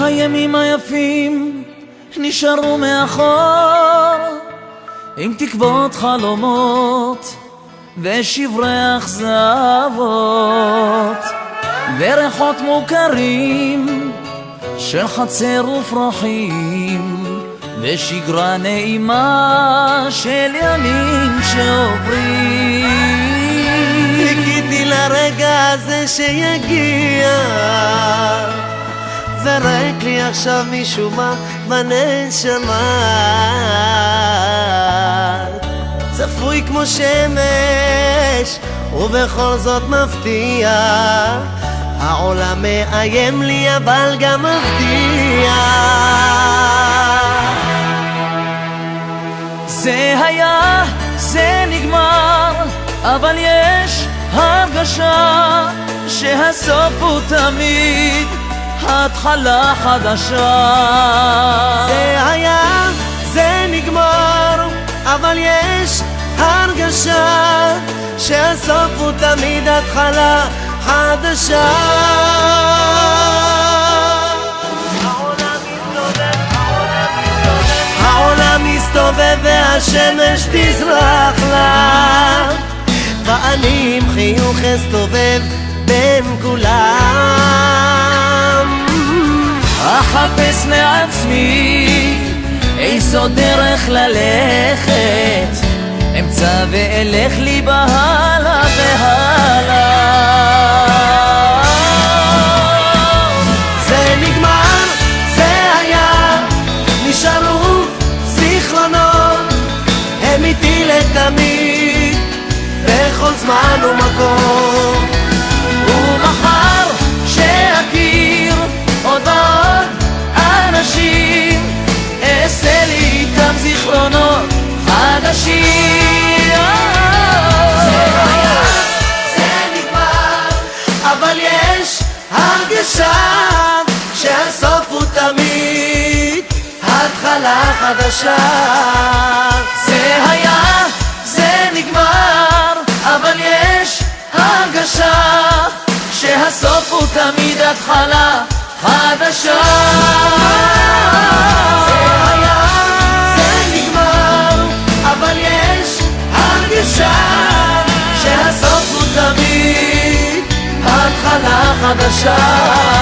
הימים היפים נשארו מאחור, עם תקוות חלומות ושברי אכזבות, וריחות מוכרים של חצר ופרחים, ושגרה נעימה של ימים שעוברים. חיכיתי לרגע הזה שיגיע, ורק לי עכשיו משום מה בנשמה, צפוי כמו שמש ובכל זאת מפתיע, העולם מאיים לי אבל גם מבטיח. זה היה, זה נגמר, אבל יש הרגשה שהסוף הוא תמיד התחלה חדשה. זה היה, זה נגמר, אבל יש הרגשה שהסוף הוא תמיד התחלה חדשה. העולם מסתובב והשמש תזרח לה, ואני עם חיוך אסתובב בין כולם. אחפש לעצמי איזו דרך ללכת, אמצא ואלך לי בהלה והלה. זה נגמר, זה היה, נשארו זיכרונות, הם איתי לתמיד בכל זמן ומקום. ומחר שאכיר עוד ועוד אנשים, אעשה לי איתם זיכרונות חדשים. זה היה, זה נגמר, אבל יש הרגשה שהסוף הוא תמיד התחלה חדשה. זה היה, זה נגמר, אבל יש הרגשה שהסוף הוא תמיד התחלה חדשה. זה היה, זה נגמר, אבל יש הרגשה שהסוף הוא תמיד התחלה חדשה.